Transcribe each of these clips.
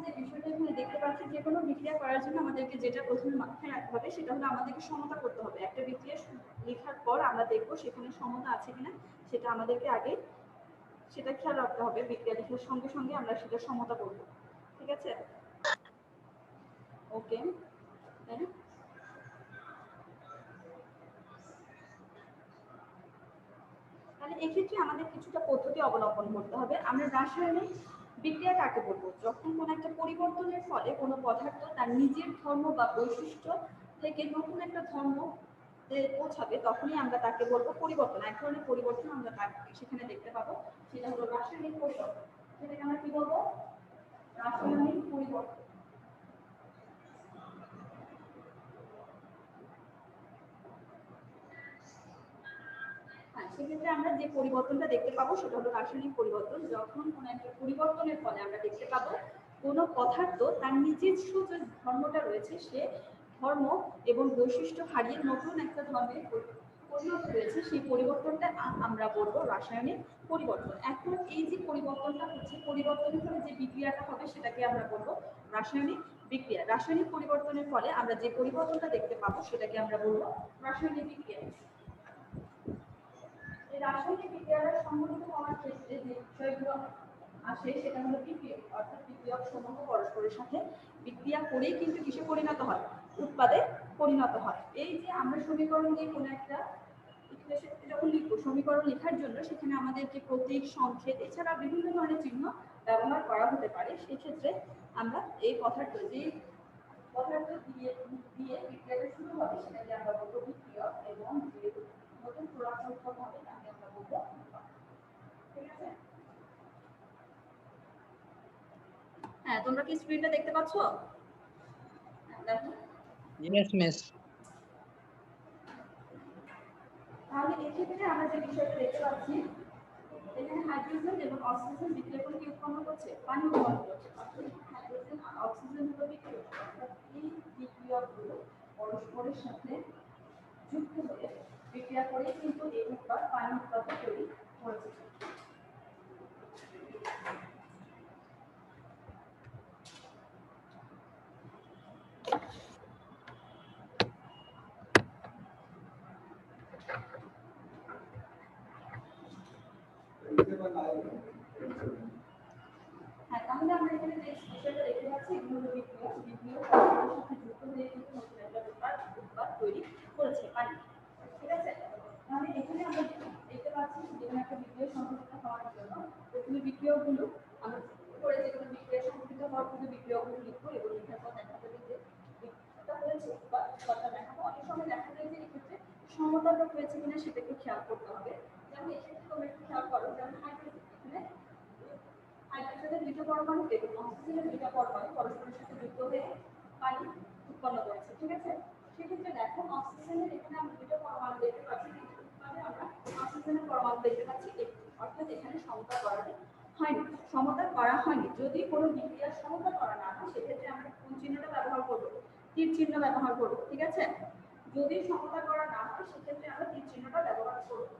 যে বিষয়টা এখানে দেখতে পাচ্ছি, যে কোনো বিক্রিয়া করার জন্য আমাদেরকে যেটা প্রথমে মাথায় রাখতে হবে সেটা হলো আমাদেরকে সমতা করতে হবে। একটা বিক্রিয়া লেখার পর আমরা দেখবো সেখানে সমতা আছে কিনা, সেটা আমাদেরকে আগে সেটা খেয়াল রাখতে হবে। বিক্রিয়া লেখার সঙ্গে সঙ্গে আমরা সেটা সমতা করবো, ঠিক আছে? ওকে, তাহলে এক্ষেত্রে আমাদের কিছুটা পদ্ধতি অবলম্বন করতে হবে। আমরা রাসায়নিক বিক্রিয়া কাকে বলবো? যখন কোনো একটা পরিবর্তনের ফলে কোনো পদার্থ তার নিজের ধর্ম বা বৈশিষ্ট্য থেকে নতুন একটা ধর্ম পৌঁছাবে, তখনই আমরা তাকে বলবো পরিবর্তন। এক ধরনের পরিবর্তন আমরা সেখানে দেখতে পাবো, সেটা হলো রাসায়নিক পরিবর্তন। সেটাকে আমরা কি বলবো? রাসায়নিক পরিবর্তন। সেক্ষেত্রে আমরা যে পরিবর্তনটা দেখতে পাবো সেটা হলো রাসায়নিক পরিবর্তন। যখন কোনো একটা পরিবর্তনের ফলে আমরা দেখতে পাবো কোনো পদার্থ তার নিজস্ব যে ধর্মটা রয়েছে সে ধর্ম এবং বৈশিষ্ট্য হারিয়ে নতুন একটা ধর্মে পরিণত হয়েছে, সেই পরিবর্তনটা আমরা বলবো রাসায়নিক পরিবর্তন। এখন এই যে পরিবর্তনটা হচ্ছে, পরিবর্তনের ফলে যে বিক্রিয়াটা হবে সেটাকে আমরা বলবো রাসায়নিক বিক্রিয়া। রাসায়নিক পরিবর্তনের ফলে আমরা যে পরিবর্তনটা দেখতে পাবো সেটাকে আমরা বলবো রাসায়নিক বিক্রিয়া। রাসায়নিক বিক্রিয়ার সংঘটিত হওয়ার ক্ষেত্রে যে বিষয়গুলো আসে সেটা হলো বিক্রিয়ক, অর্থাৎ বিক্রিয়ক সমূহ পরস্পরের সাথে বিক্রিয়া করেই কিন্তু কিসে পরিণত হয়? উৎপাদে পরিণত হয়। এই যে আমরা সমীকরণ দিয়ে কোনো একটা যখন লিখবো, সমীকরণ লেখার জন্য সেখানে আমাদেরকে প্রতীক, সংকেত এছাড়া বিভিন্ন ধরনের চিহ্ন ব্যবহার করা হতে পারে। সেক্ষেত্রে আমরা এই পদার্থ যে পদার্থ দিয়ে দিয়ে বিক্রিয়াটা শুরু হবে সেটাকে আমরা বলবো বিক্রিয়ক, এবং যে নতুন প্রোডাক্ট উৎপন্ন হবে তাকে আমরা বলবো উৎপাদক। ঠিক আছে? হ্যাঁ, তোমরা কি স্ক্রিনটা দেখতে পাচ্ছ? দেখো। Yes miss. তাহলে এক্ষেত্রে আমরা যে বিষয়টা দেখতে পাচ্ছি, এখানে হাইড্রোজেন এবং অক্সিজেন বিক্রিয়া করে কি উৎপন্ন করছে? পানি উৎপন্ন করছে। অর্থাৎ হাইড্রোজেন আর অক্সিজেন হলো বিক্রিয়ক। অর্থাৎ এই বিক্রিয়কগুলো পরস্পরের সাথে যুক্ত হয়ে বিক্রিয়া করে কিন্তু এই উৎপাদ পানি উৎপাদন তৈরি করেছে। হ্যাঁ, তাহলে আমরা এখানে যে বিষয়টা দেখতে পাচ্ছি এগুলো হলো বিক্রিয়ক। বিক্রিয়ক পরস্পরের সাথে যুক্ত হয়ে কিন্তু নতুন একটা উৎপাদ তৈরি করেছে পানি। ঠিক আছে? তাহলে এখানে আমরা দেখতে পাচ্ছি যেখানে একটা বিক্রিয়া সংঘটিত হওয়ার জন্য প্রথমে বিক্রিয়কগুলো আমরা করে যে কোনো বিক্রিয়া সংঘটিত হওয়ার পূর্বে বিক্রিয়কগুলো লিখবো এবং লেখার পর দেখা যাবে যে বিক্রিয়াটা হয়েছে বা উৎপাদটা দেখাবো। অনেক সময় দেখা যায় যে এক্ষেত্রে সমতাটা হয়েছে কিনা সেটা একটু খেয়াল করতে হবে। যেমন এক্ষেত্রে তোমরা একটু খেয়াল করো, যেমন হাইড্রোজেন, এখানে হাইড্রোজেনের দুটো পরমাণু এবং অক্সিজেনের দুটো পরমাণু পরস্পরের সাথে যুক্ত হয়ে পানি উৎপন্ন করেছে। ঠিক আছে? সেক্ষেত্রে দেখো অক্সিজেনের এখানে আমরা দুটো পরমাণু দেখতে পাচ্ছি, কিন্তু উৎপাদে আমরা অক্সিজেনের পরমাণু দেখতে পাচ্ছি, অর্থাৎ এখানে সমতা করা হয়নি। সমতা করা হয়নি। যদি কোনো বিক্রিয়ার সমতা করা না হয় সেক্ষেত্রে আমরা কোন চিহ্নটা ব্যবহার করবো? তীর চিহ্ন ব্যবহার করবো। ঠিক আছে? যদি সমতা করা না হয় সেক্ষেত্রে আমরা তীর চিহ্নটা ব্যবহার করবো।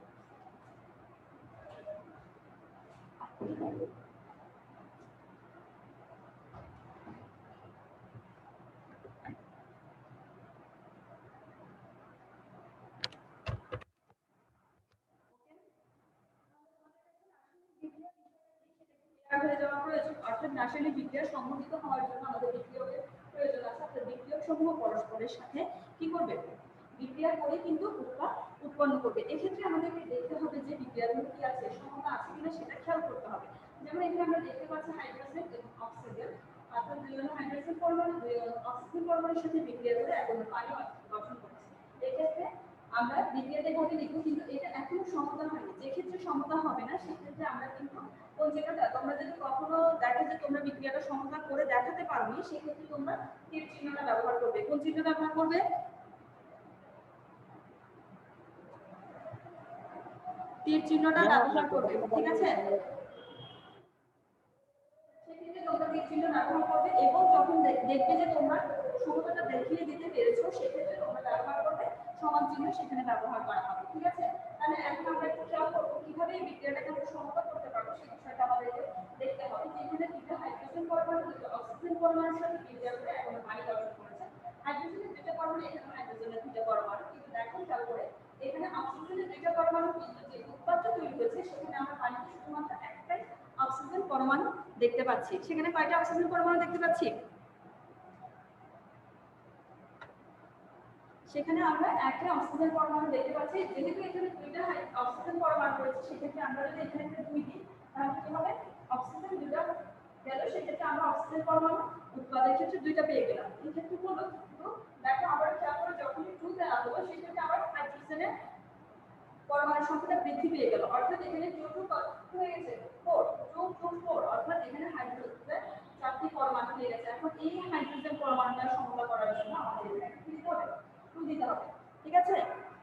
হয়ে যাওয়া প্রয়োজন, অর্থাৎ রাসায়নিক বিক্রিয়া সংঘটিত হওয়ার জন্য আমাদের বিক্রিয়কের প্রয়োজন আছে। অর্থাৎ বিক্রিয়ক সমূহ পরস্পরের সাথে কি করবে? বিক্রিয়া করে কিন্তু উৎপাদ উৎপন্ন করবে। এক্ষেত্রে আমাদেরকে দেখতে হবে যে বিক্রিয়াগুলো কি আছে, সমতা আছে কিনা সেটা খেয়াল করতে হবে। যেমন এখানে আমরা দেখতে পাচ্ছি হাইড্রোজেন এবং অক্সিজেন, অর্থাৎ দুই অনু হাইড্রোজেন পরমাণু দুই অনু অক্সিজেন পরমাণুর সাথে বিক্রিয়া করে এক অনু পানি গঠন করছে। এক্ষেত্রে আমরা বিক্রিয়াতে ঘটে লিখবো, কিন্তু এটা এখনো সমতা হয়নি। যে ক্ষেত্রে সমতা হবে না সেক্ষেত্রে আমরা কিন্তু কোন চিহ্নটা, তোমরা যদি কখনো দেখো যে তোমরা বিক্রিয়াটা সমতা করে দেখাতে পারোনি সেক্ষেত্রে তোমরা তীর চিহ্নটা ব্যবহার করবে। কোন চিহ্ন ব্যবহার করবে? তীর চিহ্নটা ব্যবহার করবে। ঠিক আছে? সেক্ষেত্রে তোমরা তীর চিহ্ন ব্যবহার করবে এবং যখন দেখবে যে তোমরা সমতাটা দেখিয়ে দিতে পেরেছো সেক্ষেত্রে তোমরা ব্যবহার করবে সমান চিহ্ন, সেখানে ব্যবহার করা হবে। ঠিক আছে? তাহলে এখন আমরা একটু খেয়াল করবো কিভাবে এই বিক্রিয়াটাকে আমরা সমতা করতে পারবো সেই বিষয়টা আমাদেরকে দেখতে হবে যে এখানে দুটো হাইড্রোজেন পরমাণু দুটো অক্সিজেন পরমাণুর সাথে বিক্রিয়া করে এখন পানি গঠন করেছে। হাইড্রোজেনের দুটো পরমাণু, এখানে হাইড্রোজেনের দুটো পরমাণু, কিন্তু দেখো খেয়াল করে এখানে অক্সিজেনের দুটো পরমাণু, কিন্তু যে উৎপাদটা তৈরি হয়েছে সেখানে আমরা পানিতে শুধুমাত্র একটাই অক্সিজেন পরমাণু দেখতে পাচ্ছি। সেখানে কয়টা অক্সিজেন পরমাণু দেখতে পাচ্ছি? সেখানে আমরা একটা অক্সিজেন পরমাণু দেখতে পাচ্ছি। যেহেতু এখানে দুইটা অক্সিজেন পরমাণু রয়েছে, সেক্ষেত্রে আমরা যদি এখানে একটা 2 দিই তাহলে কি হবে? অক্সিজেন দুটো গেল, সেক্ষেত্রে আমরা অক্সিজেন পরমাণু উৎপাদের ক্ষেত্রে দুইটা পেয়ে গেলাম। এই ক্ষেত্রে হলো কিন্তু দেখো আবার খেয়াল করে যখনই 2 দেওয়া হলো সেক্ষেত্রে আবার হাইড্রোজেনের পরমাণু সংখ্যাটা বৃদ্ধি পেয়ে গেল, অর্থাৎ এখানে 2 হয়ে গেছে 4, 2 2 4, অর্থাৎ এখানে হাইড্রোজেনের 4টি পরমাণু হয়ে গেছে। এখন এই হাইড্রোজেন পরমাণুটা সমতা করার জন্য আমাদের এখানে কি দিতে হবে? 2 দিতে হবে। ঠিক আছে,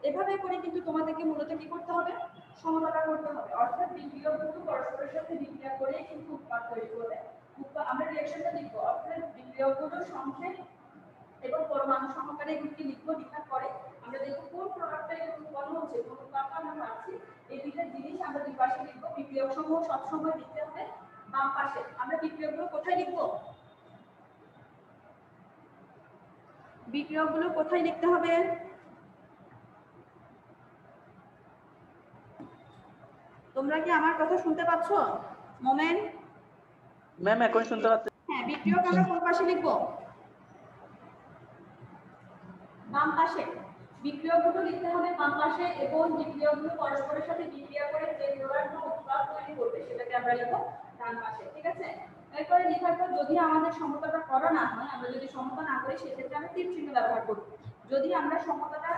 এভাবে করে কিন্তু তোমাদেরকে মূলত কি করতে হবে? সমতাটা করতে হবে, অর্থাৎ বিক্রিয়ক কিন্তু পরস্পরের সাথে বিক্রিয়া করে কিন্তু উৎপাদ তৈরি করবে। আমরা রিঅ্যাকশনটা লিখবো, অর্থাৎ বিক্রিয়কগুলোর সংখ্যা এবং পরমাণু সহকারে এগুলোকে লিখবো। লিখার পরে আমরা দেখবো কোন প্রোডাক্টটা এখানে উৎপন্ন হচ্ছে, কোন উৎপাদটা আমরা পাচ্ছি। এই দুইটা জিনিস আমরা দুই পাশে লিখবো। বিক্রিয়ক সমূহ সবসময় লিখতে হবে বাম পাশে। আমরা বিক্রিয়কগুলো কোথায় লিখবো? বিক্রিয়কগুলো কোথায় লিখতে হবে? তোমরা কি আমার কথা শুনতে পাচ্ছ? মোমেন ম্যাম এখন শুনতে পাচ্ছি। হ্যাঁ, বিক্রিয়ক আমরা কোন পাশে লিখবো? বাম পাশে। বিক্রিয়কগুলো লিখতে হবে বাম পাশে, এবং বিক্রিয়কগুলো পরস্পরের সাথে বিক্রিয়া করে যে প্রোডাক্ট উৎপাদ তৈরি করবে সেটাকে আমরা লিখবো ডান পাশে। ঠিক আছে, এরপরে লেখার পর যদি আমাদের সমতাটা করা না হয়, আমরা যদি সমতা না করি সেক্ষেত্রে আমরা তীর চিহ্ন ব্যবহার করব। যদি আমরা সমতাটা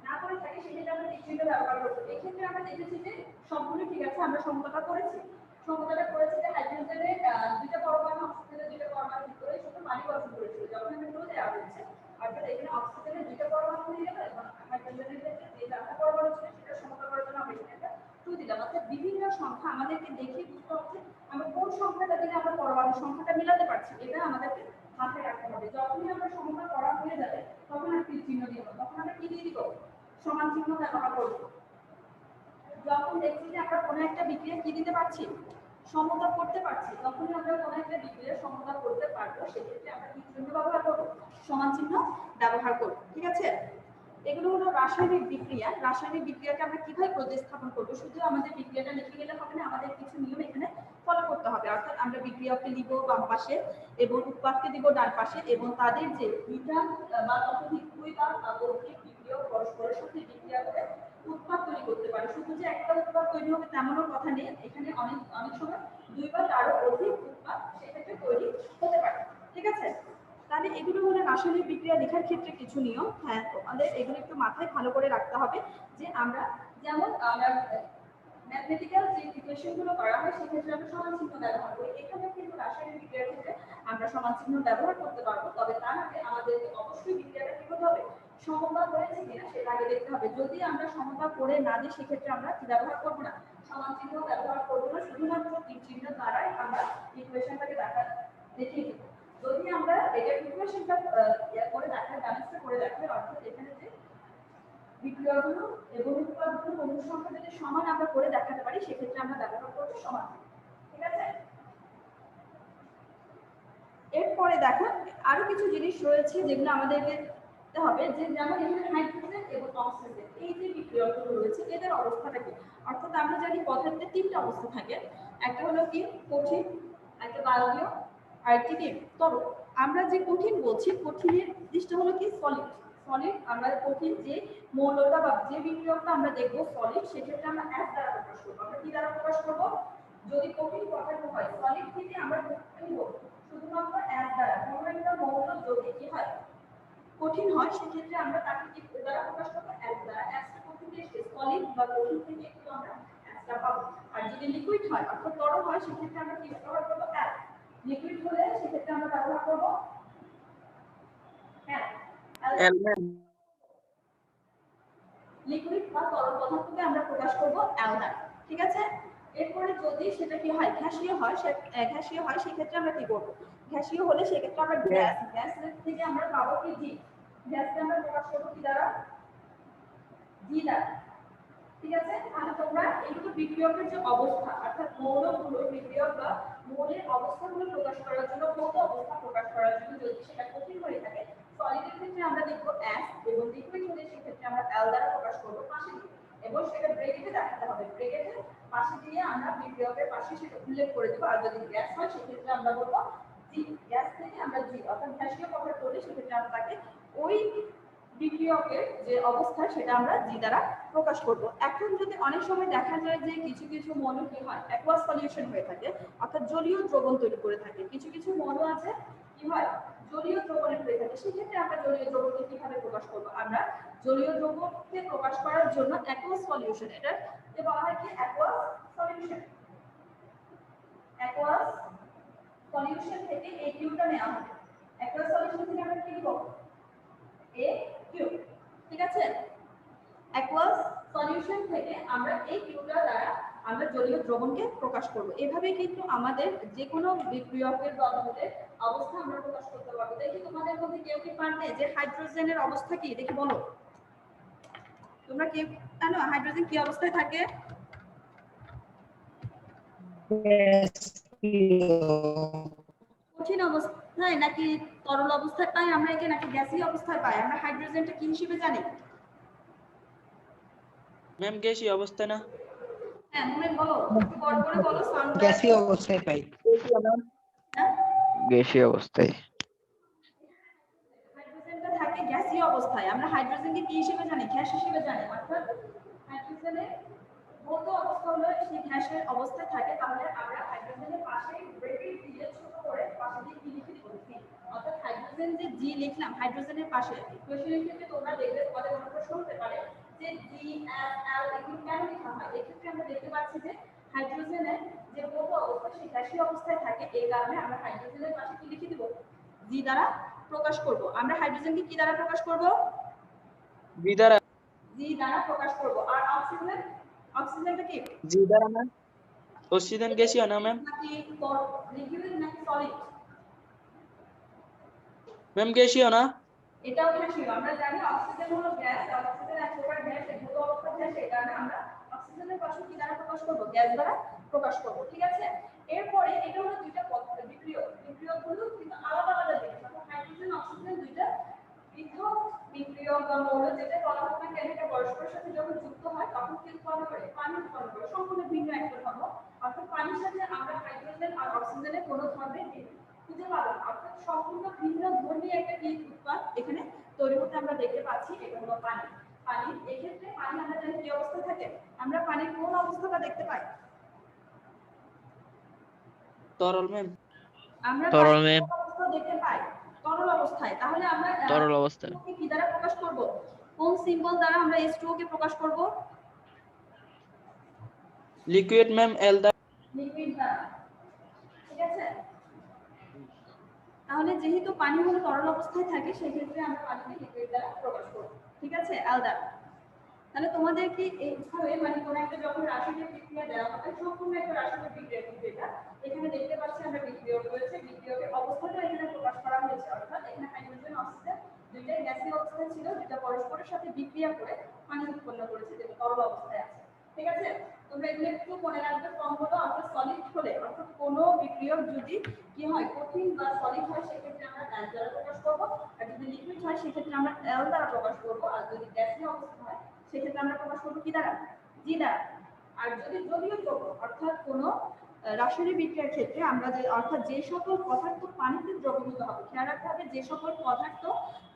না করে থাকি সেক্ষেত্রে আমরা তীর চিহ্ন ব্যবহার করব। এই ক্ষেত্রে আমরা দেখেছি যে সবগুলো ঠিক আছে, আমরা সমতাটা করেছি। সমতাটা করেছি যে হাইড্রোজেনের দুইটা পরমাণু অক্সিজেনের দুইটা পরমাণু ভিতরে শুধু পানি গঠন করেছিল। যখন আমি বলে দেওয়া হয়েছে অর্থাৎ এখানে অক্সিজেনের দুইটা পরমাণু হয়ে গেল এবং হাইড্রোজেনের ক্ষেত্রে যে চারটা পরমাণু ছিল সেটা সমতা করার জন্য আমরা এখানে একটা 2 দিলাম। অর্থাৎ বিভিন্ন সংখ্যা আমাদেরকে দেখে বুঝতে হচ্ছে আমরা কোন সংখ্যাটা দিলে আমরা পরমাণু সংখ্যাটা মিলাতে পারছি, এটা আমাদেরকে মাথায় রাখতে হবে। যখনই আমরা সমতা করা হয়ে যাবে তখন আমরা তীর চিহ্ন দিব। তখন আমরা কি দিয়ে দিব? সমান চিহ্ন ব্যবহার করব। যখন দেখছি যে আমরা কোনো একটা বিক্রিয়া কি দিতে পারছি? সমতা করতে পারছি, তখন আমরা কোনো একটা বিক্রিয়া সমতা করতে পারবো, সেক্ষেত্রে আমরা কি চিহ্ন ব্যবহার করব? সমান চিহ্ন ব্যবহার করব। ঠিক আছে, এগুলো হলো রাসায়নিক বিক্রিয়া। রাসায়নিক বিক্রিয়াকে আমরা কিভাবে প্রতিস্থাপন করব? শুধু আমাদের বিক্রিয়াটা লিখে গেলে হবে না, আমাদের কিছু নিয়ম এখানে ফলো করতে হবে। অর্থাৎ আমরা বিক্রিয়াকে লিখব বাম পাশে এবং উৎপাদকে দিব ডান পাশে, এবং তাদের যে দুইটা বা ততোধিক দুই বা ততোধিক বিক্রিয়া পরস্পরের সাথে বিক্রিয়া করে উৎপাদ তৈরি করতে পারে। শুধু যে একটা উৎপাদ তৈরি হবে তেমনও কথা নেই, এখানে অনেক অনেক সময় দুই বা তারও অধিক উৎপাদ সেক্ষেত্রে তৈরি হতে পারে। ঠিক আছে, তাহলে এগুলো হলো রাসায়নিক বিক্রিয়া লেখার ক্ষেত্রে কিছু নিয়ম। হ্যাঁ, আমাদের এগুলো একটু মাথায় ভালো করে রাখতে হবে যে আমরা যেমন ম্যাথমেটিক্যাল যে ইকুয়েশনগুলো করা হয় সেক্ষেত্রে আমরা সমান চিহ্ন ব্যবহার করি। এখানে কিন্তু রাসায়নিক বিক্রিয়ার ক্ষেত্রে আমরা সমান চিহ্ন ব্যবহার করতে পারবো, তবে তার আগে আমাদেরকে অবশ্যই বিক্রিয়াটা কি করতে হবে? সমতা হয়েছে কিনা সেটা আগে দেখতে হবে। যদি আমরা সমতা করে না দিই সেক্ষেত্রে আমরা কি ব্যবহার করবো না? সমান চিহ্ন ব্যবহার করবো না, শুধুমাত্র তীর চিহ্ন দ্বারাই আমরা ইকুয়েশনটাকে দেখিয়ে দেবো। যদি আমরা এটা ইকুয়েশনটা করে দেখাই, ব্যালেন্সটা করে দেখাই, অর্থাৎ এখানে যে বিক্রিয়াগুলো এবং উৎপাদগুলো অনুসংখ্যা যদি সমান আমরা করে দেখাতে পারি সেক্ষেত্রে আমরা ব্যবহার করব সমান। ঠিক আছে, এরপরে দেখো আরো কিছু জিনিস রয়েছে যেগুলো আমাদেরকে দেখতে হবে, যে যেমন এখানে হাইড্রোজেন এবং অক্সিজেন এই যে বিক্রিয়াগুলো রয়েছে এদের অবস্থাটা কি? অর্থাৎ আমরা জানি পদার্থে তিনটা অবস্থা থাকে, একটা হলো কি কঠিন, একটা বায়বীয়, আর একটি কি তরল। আমরা যে কঠিন বলছি, কঠিনের জিনিসটা হলো কি সলিড। সলিড আমরা কঠিন যে মৌলটা বা যে বিক্রিয়কটা আমরা দেখবো সলিড, সেক্ষেত্রে আমরা S দ্বারা প্রকাশ করবো। আমরা কি দ্বারা প্রকাশ করবো? যদি কঠিন পদার্থ হয় সলিড থেকে আমরা শুধুমাত্র S দ্বারা। কোনো একটা মৌল যদি কি হয় কঠিন হয় সেক্ষেত্রে আমরা তাকে কি দ্বারা প্রকাশ করবো? S দ্বারা। S টা কোথা থেকে এসেছে? সলিড বা কঠিন থেকে একটু আমরা S টা পাবো। আর যদি লিকুইড হয় অর্থাৎ তরল হয় সেক্ষেত্রে আমরা কি ব্যবহার করবো? L। লিকুইড হলে সেক্ষেত্রে আমরা ব্যবহার করবো L। লিকুইড বা তরল পদার্থকে আমরা প্রকাশ করব L দ্বারা। ঠিক আছে, এরপরে যদি সেটা কি হয় গ্যাসীয় হয়, গ্যাসীয় হয় সেক্ষেত্রে আমরা কি করব? গ্যাসীয় হলে সেক্ষেত্রে আমরা গ্যাস থেকে আমরা পাবো কি জি। গ্যাসকে আমরা প্রকাশ করব কি দ্বারা? জি দ্বারা। ঠিক আছে, তাহলে তোমরা এগুলো বিক্রিয়কের যে অবস্থা অর্থাৎ মৌলগুলো বিক্রিয়ক বা মৌলের অবস্থাগুলো প্রকাশ করার জন্য ভৌত অবস্থা প্রকাশ করার জন্য যদি সেটা কঠিন হয়ে থাকে সলিডের ক্ষেত্রে আমরা লিখব S এবং লিকুইড হলে সেক্ষেত্রে আমরা L দ্বারা প্রকাশ করব পাশে দিয়ে এবং সেটা ব্রেকেটে দেখাতে হবে ব্রেকেটে পাশে দিয়ে আমরা বিক্রিয়কের পাশে সেটা উল্লেখ করে দেব আর যদি গ্যাস হয় সেক্ষেত্রে আমরা বলবো জি গ্যাস থেকে আমরা জি অর্থাৎ গ্যাসীয় পদার্থ করলে সেক্ষেত্রে আমরা তাকে ওই বিক্রিয়কের যে অবস্থা সেটা আমরা জি দ্বারা প্রকাশ করব। এখন যদি অনেক সময় দেখা যায় যে কিছু কিছু মৌল কি হয় অ্যাকুয়াস সলিউশন হয়ে থাকে অর্থাৎ জলীয় দ্রবণ তৈরি করে থাকে কিছু কিছু মৌল আছে কি হয় জলীয় দ্রবণে হয়ে থাকে সেক্ষেত্রে আমরা জলীয় দ্রবণকে কিভাবে প্রকাশ করব আমরা জলীয় দ্রবণকে প্রকাশ করার জন্য অ্যাকুয়াস সলিউশন এটা বলা হয় কি অ্যাকুয়াস সলিউশন অ্যাকুয়াস সলিউশন থেকে এই কিউটা নেওয়া হবে অ্যাকুয়াস সলিউশন থেকে আমরা কি নিব এ কিউ ঠিক আছে অ্যাকুয়াস সলিউশন থেকে আমরা এই কিউটা দ্বারা আমরা জলীয় দ্রবণকে প্রকাশ করব এভাবে কিন্তু আমাদের যে কোনো বিক্রিয়কের দ্রবণের অবস্থা আমরা প্রকাশ করতে পারবো দেখি তোমাদের মধ্যে কেউ কি পারবে যে হাইড্রোজেনের অবস্থা কি দেখি বলো তোমরা কি জানো হাইড্রোজেন কি অবস্থায় থাকে কঠিন অবস্থায় নাকি তরল অবস্থায় পাই আমরা একে নাকি গ্যাসীয় অবস্থায় পাই আমরা হাইড্রোজেনটা কি হিসেবে জানি ম্যাম গ্যাসীয় অবস্থা না হ্যাঁ তুমি বলো একটু বড় করে বলো সাউন্ড গ্যাসীয় অবস্থায় পাই গ্যাসীয় অবস্থায় হাইড্রোজেনটা থাকে গ্যাসীয় অবস্থায় আমরা হাইড্রোজেনকে কি হিসেবে জানি গ্যাস হিসেবে জানি অর্থাৎ হাইড্রোজেনের ভৌত অবস্থা হলো সেই গ্যাসের অবস্থায় থাকে তাহলে আমরা হাইড্রোজেনের পাশে ব্রেকেট দিয়ে ছোট করে পাশে দিয়ে কি লিখে দিব অর্থাৎ হাইড্রোজেন যে জি লিখলাম হাইড্রোজেনের পাশে ইকুয়েশনের ক্ষেত্রে তোমরা দেখবে তোমাদের কোনো প্রশ্ন হতে পারে যে জি এস এল এগুলো কেন লেখা হয় এক্ষেত্রে আমরা দেখতে পাচ্ছি যে হাইড্রোজেনের যে ভৌত অবস্থা সেই গ্যাসীয় অবস্থায় থাকে এই কারণে আমরা হাইড্রোজেনের পাশে কি লিখে দিব জি দ্বারা প্রকাশ করব আমরা হাইড্রোজেনকে কি দ্বারা প্রকাশ করব জি দ্বারা প্রকাশ করব আর অক্সিজেনটা কি জি দ্বারা না অক্সিজেন গ্যাসীয় না ম্যাম নাকি লিকুইড নাকি সলিড ম্যাম গ্যাসীয় না এটাও গ্যাসীয় আমরা জানি অক্সিজেন হলো গ্যাস অক্সিজেন এক প্রকার গ্যাস এই ভৌত অবস্থা গ্যাস এই কারণে আমরা অক্সিজেনের পাশে কি দ্বারা প্রকাশ করব গ্যাস দ্বারা প্রকাশ করব ঠিক আছে এরপরে এটা হলো দুইটা বিক্রিয়কগুলো কিন্তু আলাদা আলাদা জিনিস অর্থাৎ হাইড্রোজেন অক্সিজেন দুইটা পৃথক বিক্রিয়ক বা মৌল যেটা বলা হয় না কেন এটা পরস্পরের সাথে যখন যুক্ত হয় তখন কি উৎপন্ন করে পানি উৎপন্ন করে সম্পূর্ণ ভিন্ন একটা ধর্ম অর্থাৎ পানির সাথে আমরা হাইড্রোজেন আর অক্সিজেনের কোনো ধর্মের খুঁজে পাবো না অর্থাৎ সম্পূর্ণ ভিন্ন ধর্মী একটা উৎপাদ এখানে তৈরি হতে আমরা দেখতে পাচ্ছি এটা হলো পানি পানি এক্ষেত্রে পানি আমরা জানি কি অবস্থা থাকে আমরা পানির কোন অবস্থাটা দেখতে পাই তরল ম্যাম আমরা তরল ম্যাম অবস্থা দেখতে পাই তরল অবস্থায় তাহলে আমরা তরল অবস্থায় কি দ্বারা প্রকাশ করব কোন সিম্বল দ্বারা আমরা H2O কে প্রকাশ করব লিকুইড ম্যাম এল দ্বারা লিকুইড দ্বারা ঠিক আছে তাহলে যেহেতু পানি হলো তরল অবস্থায় থাকে সেই ক্ষেত্রে আমরা পানিকে লিকুইড দ্বারা প্রকাশ করব ঠিক আছে এল দ্বারা তাহলে তোমাদের কি এইভাবে মানে কোন একটা যখন রাসায়নিক বিক্রিয়া দেওয়া হবে সম্পূর্ণ একটা রাসায়নিক বিক্রিয়া কিন্তু এটা এখানে দেখতে পাচ্ছি আমরা বিক্রিয়ক রয়েছে বিক্রিয়কের অবস্থাটা এখানে প্রকাশ করা হয়েছে অর্থাৎ এখানে হাইড্রোজেন অক্সিজেন দুইটাই গ্যাসীয় অবস্থায় ছিল যেটা পরস্পরের সাথে বিক্রিয়া করে পানি উৎপন্ন করেছে যেটা তরল অবস্থায় আছে ঠিক আছে তোমরা এগুলো একটু মনে রাখবে ফর্ম হলো অর্থাৎ সলিড হলে অর্থাৎ কোনো বিক্রিয়ক যদি কি হয় কঠিন বা সলিড হয় সেক্ষেত্রে আমরা এল দ্বারা প্রকাশ করব আর যদি লিকুইড হয় সেক্ষেত্রে আমরা এল দ্বারা প্রকাশ করব আর যদি গ্যাসীয় অবস্থা হয় সেক্ষেত্রে আমরা প্রকাশ করব কি দ্বারা জি দ্বারা আর যদি জলীয় দ্রব্য অর্থাৎ কোনো রাসায়নিক বিক্রিয়ার ক্ষেত্রে আমরা যে অর্থাৎ যে সকল পদার্থ পানিতে দ্রবীভূত হবে খেয়াল রাখতে হবে যে সকল পদার্থ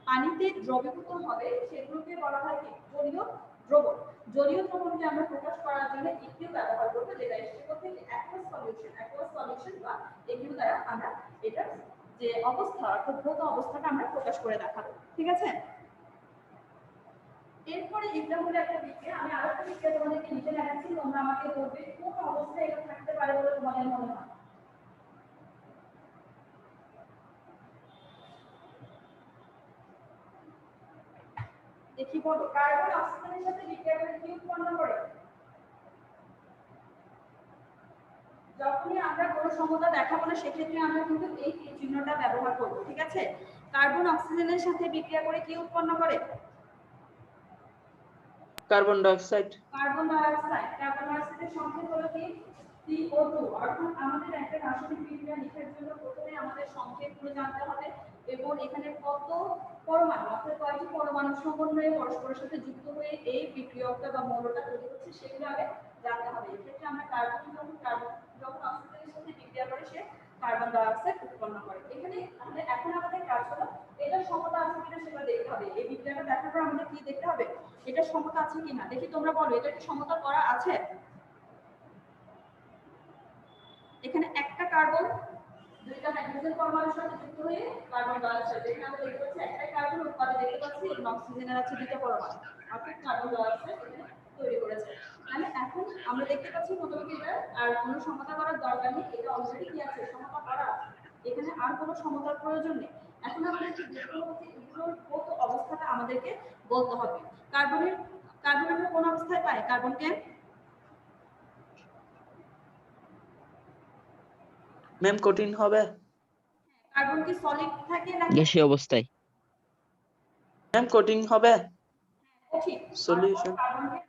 পানিতে দ্রবীভূত হবে সেগুলোকে বলা হয় কি জলীয় দ্রবণ জলীয় দ্রবণকে আমরা প্রকাশ করার জন্য ইকিউ ব্যবহার করব যেটা এসে থেকে অ্যাকুয়াস সলিউশন বা ইকিউ দ্বারা আমরা এটা যে অবস্থা অর্থাৎ ভৌত অবস্থাটা আমরা প্রকাশ করে দেখাবো ঠিক আছে এরপরে এটা হলো একটা বিক্রিয়া আমি আরেকটা বিক্রিয়া তোমাদেরকে লিখে দেখাচ্ছি তোমরা আমাকে বলবে কোন অবস্থায় এটা থাকতে পারে বলে তোমাদের মনে হয় দেখি বলো কার্বন অক্সিজেনের সাথে বিক্রিয়া করে কি উৎপন্ন করে যখনই আমরা কোনো সমতা দেখাবো না সেক্ষেত্রে আমরা কিন্তু এই চিহ্নটা ব্যবহার করব ঠিক আছে কার্বন অক্সিজেনের সাথে বিক্রিয়া করে কি উৎপন্ন করে কার্বন ডাইঅক্সাইড। কার্বন ডাইঅক্সাইডের সংকেত হলো কি CO2। অর্থাৎ আমাদের একটা রাসায়নিক বিক্রিয়া লেখার জন্য প্রথমে আমাদের সংকেতগুলো জানতে হবে এবং এখানে কত পরমাণু অর্থাৎ কয়টি পরমাণু সমন্বয়ে পরস্পরের সাথে যুক্ত হয়ে এই বিক্রিয়কটা বা মৌলটা তৈরি হচ্ছে সেগুলো আগে জানতে হবে। এক্ষেত্রে আমরা যখন অক্সিজেনের সাথে বিক্রিয়া করে সে কার্বন ডাইঅক্সাইড উৎপন্ন করে। এখানে এখন আমাদের কাজ হলো এটা সমতা আছে কিনা সেটা দেখতে হবে। এই বিক্রিয়াটা দেখার পর আমাদের কি দেখতে হবে, এটা সমতা আছে কিনা। দেখি তোমরা বলো, এটা কি সমতা করা আছে? এখানে একটা কার্বন দুইটা হাইড্রোজেন পরমাণুর সাথে যুক্ত হয়ে কার্বন ডাইঅক্সাইড, এখানে আমরা দেখতে পাচ্ছি একটাই কার্বন উৎপাদন দেখতে পাচ্ছি এবং অক্সিজেনের আছে দুইটা পরমাণু, অর্থাৎ কার্বন ডাইঅক্সাইড এখানে তৈরি করেছে। মানে এখন আমরা দেখতে পাচ্ছি মোটামুটি এটা আর কোনো সমতা করার দরকার নেই, এটা অলরেডি কি আছে, সমতা করা আছে। এখানে আর কোনো সমতার প্রয়োজন নেই। এখন আমাদের কি দেখতে হচ্ছে, এগুলোর কত অবস্থাটা আমাদেরকে বলতে হবে। কার্বন আমরা কোন অবস্থায় পাই কার্বনকে? ম্যাম কঠিন হবে। কার্বন কি সলিড থাকে নাকি গ্যাসীয় অবস্থায়। ম্যাম কঠিন হবে কঠিন? সলিউশন। কার্বনকে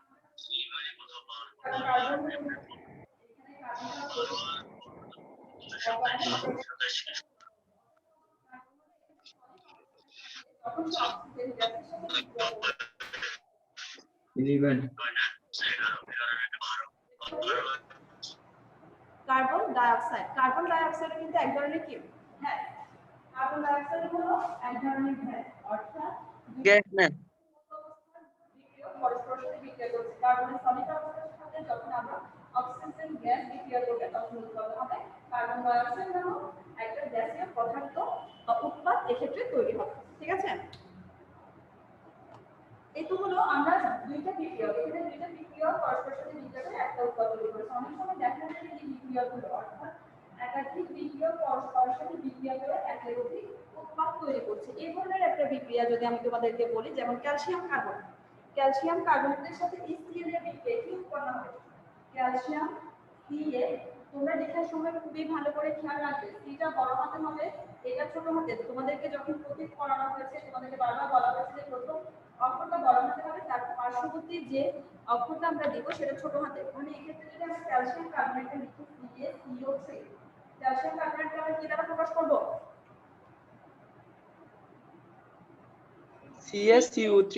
কার্বন ডাইঅক্সাইড কিন্তু এক ধরনের কি, হ্যাঁ কার্বন ডাইঅক্সাইড হলো এক ধরনের গ্যাস, অর্থাৎ গ্যাস ম্যাম। পরস্পরের সাথে বিক্রিয়া করছে। কার্বনের সলিড অবস্থার সাথে যখন আমরা অক্সিজেন গ্যাস বিক্রিয়া করবে তখন উৎপন্ন হবে কার্বন ডাইঅক্সাইড নামক একটা গ্যাসীয় পদার্থ বা উৎপাদ এক্ষেত্রে তৈরি হবে। ঠিক আছে, এই তো হলো আমরা দুইটা বিক্রিয়া, এখানে দুইটা বিক্রিয়া পরস্পরের সাথে বিক্রিয়া করে একটা উৎপাদ তৈরি করেছে। অনেক সময় দেখা যায় যে এই বিক্রিয়াগুলো অর্থাৎ একাধিক বিক্রিয়া পরস্পরের সাথে বিক্রিয়া করে একাধিক উৎপাদ তৈরি করছে। এই ধরনের একটা বিক্রিয়া যদি আমি তোমাদেরকে বলি, যেমন ক্যালসিয়াম কার্বনেটের সাথে HCl এর বিক্রিয়া কি উৎপন্ন হবে? ক্যালসিয়াম Ca, তোমরা লেখার সময় খুবই ভালো করে খেয়াল রাখবে, সিটা বড় হাতে হবে, এটা ছোট হাতে। তোমাদেরকে যখন প্রতীক পড়ানো হয়েছে তোমাদেরকে বারবার বলা হয়েছে যে প্রথম অক্ষরটা বড় হাতে হবে, তার পার্শ্ববর্তী যে অক্ষরটা আমরা দিব সেটা ছোট হাতে। মানে এক্ষেত্রে যদি আমরা ক্যালসিয়াম কার্বনেটে লিখি CaCO3, ক্যালসিয়াম কার্বনেটকে আমরা কি দ্বারা প্রকাশ করব? CaCO3।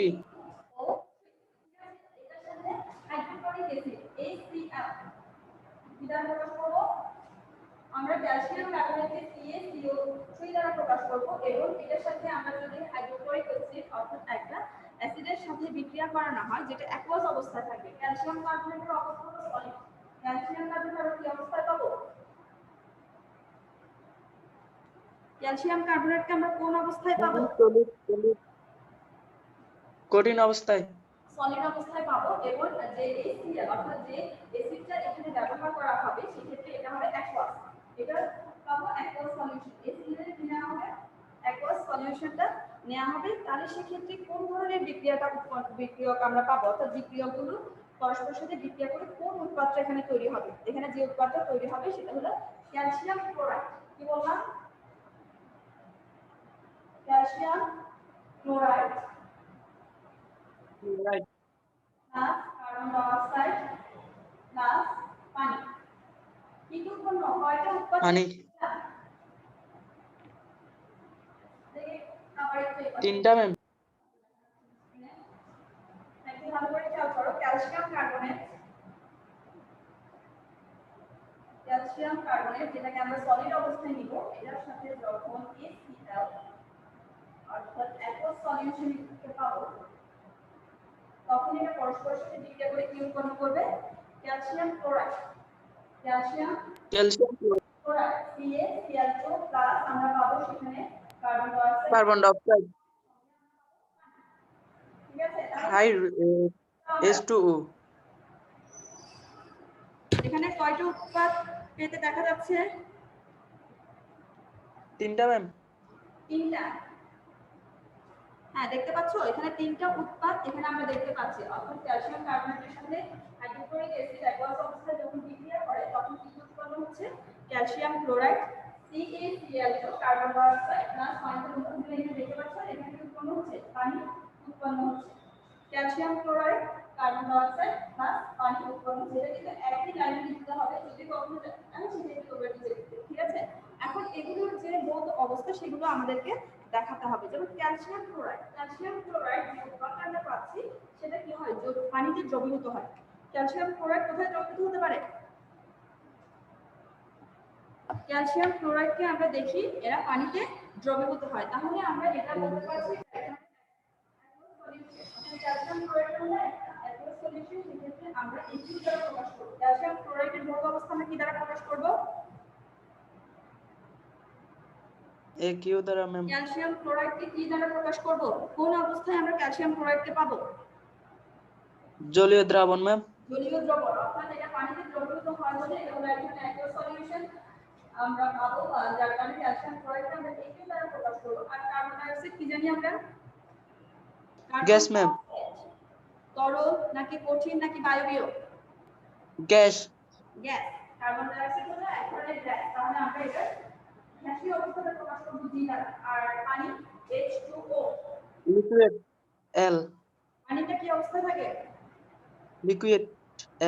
আমরা ক্যালসিয়াম কার্বনেটকে CaCO3 দ্বারা প্রকাশ করব এবং এটার সাথে আমরা যদি হাইড্রোক্লোরিক অ্যাসিড অর্থাৎ একটা অ্যাসিডের সাথে বিক্রিয়া করানো হয় যেটা অ্যাকুয়াস অবস্থায় থাকবে, ক্যালসিয়াম কার্বনেটের অবস্থা হলো সলিড। ক্যালসিয়াম কার্বনেট আমরা কি অবস্থায় পাবো? ক্যালসিয়াম কার্বনেটকে আমরা কোন অবস্থায় পাবো? কঠিন অবস্থায়, সলিড অবস্থায় পাবো। এবং যে HCl অর্থাৎ যে অ্যাসিডটা এখানে ব্যবহার করা হবে সেক্ষেত্রে এটা হবে অ্যাকুয়াস, এটা পাবো অ্যাকুয়াস সলিউশন। HCl এর কি নেওয়া হবে? অ্যাকুয়াস সলিউশনটা নেওয়া হবে। তাহলে সেক্ষেত্রে কোন ধরনের বিক্রিয়ক আমরা পাবো, অর্থাৎ বিক্রিয়কগুলো পরস্পরের সাথে বিক্রিয়া করে কোন উৎপাদটা এখানে তৈরি হবে? এখানে যে উৎপাদটা তৈরি হবে সেটা হলো ক্যালসিয়াম ক্লোরাইড। কি বললাম? Calcium chloride right. Plus carbon dioxide plus পানি। কি উৎপন্ন কয়টা উৎপাদ? পানি। দেখি আবার একটু তিনটা ম্যাম। একটু ভালো করে খেয়াল করো, ক্যালসিয়াম কার্বনেট যেটাকে আমরা সলিড অবস্থায় নিব, এটার সাথে যখন HCl অর্থাৎ অ্যাকুয়াস সলিউশনকে পাবো তখন এটা পরস্পরের সাথে বিক্রিয়া করে কি উৎপন্ন করবে? Calcium chloride. Calcium chloride CaCl2 plus আমরা পাবো সেখানে কার্বন ডাইঅক্সাইড। ঠিক আছে, হাই H2O। এখানে কয়টা উৎপাদ পেতে দেখা যাচ্ছে? তিনটা ম্যাম। তিনটা, হ্যাঁ দেখতে পাচ্ছো এখানে তিনটা উৎপাদ এখানে আমরা দেখতে পাচ্ছি। অর্থাৎ ক্যালসিয়াম কার্বনেটের সাথে হাইড্রোক্লোরিক অ্যাসিড অ্যাকুয়াস অবস্থায় যখন বিক্রিয়া করে তখন কি উৎপন্ন হচ্ছে? Calcium chloride CaCl2 carbon dioxide plus পানিতে উৎপন্ন, এখানে দেখতে পাচ্ছো এখানে উৎপন্ন হচ্ছে পানি উৎপন্ন হচ্ছে। Calcium chloride carbon die oxide plus পানি উৎপন্ন, যেটা কিন্তু একই লাইনে লিখতে হবে, যদি কখনো আমি সেটা একটু তোমরা নিজে লিখতে, ঠিক আছে। এখন এগুলোর যে ভৌত অবস্থা সেগুলো আমাদেরকে দেখাতে হবে। যেমন ক্যালসিয়াম ক্লোরাইড যে উৎপাদটা আমরা পাচ্ছি সেটা কি হয়, পানিতে দ্রবীভূত হয়। ক্যালসিয়াম ক্লোরাইড কোথায় দ্রবীভূত হতে পারে? ক্যালসিয়াম ক্লোরাইডকে আমরা দেখি এরা পানিতে দ্রবীভূত হয়, তাহলে আমরা এটা বলতে পারছি ক্যালসিয়াম ক্লোরাইড হলো একটা অ্যাকুয়াস সলিউশন। সেক্ষেত্রে আমরা Aq দ্বারা প্রকাশ করব। ক্যালসিয়াম ক্লোরাইডের ভৌত অবস্থা আমরা কি দ্বারা প্রকাশ করব? AQ দ্বারা ম্যাম। ক্যালসিয়াম ক্লোরাইডকে কি দ্বারা প্রকাশ করব? কোন অবস্থায় আমরা ক্যালসিয়াম ক্লোরাইডকে পাবো? জলীয় দ্রাবণ ম্যাম। জলীয় দ্রবণ, অর্থাৎ এটা পানিতে দ্রবীভূত হয় বলে এটা হলো একটা অ্যাকুয়াস সলিউশন আমরা পাবো, যার কারণে ক্যালসিয়াম ক্লোরাইডকে আমরা Aq দ্বারা প্রকাশ করব। আর কার্বন ডাই অক্সাইড কি জানি আমরা? Gas ma'am. তরল নাকি কঠিন নাকি বায়বীয়? Gas. Gas. Carbon die oxide হলো এক ধরনের গ্যাস, তাহলে আমরা এটা গ্যাসীয় অবস্থাতে প্রকাশ করব G দ্বারা। আর পানি H2O, লিকুইড L। পানিটা কি অবস্থায় থাকে? Liquid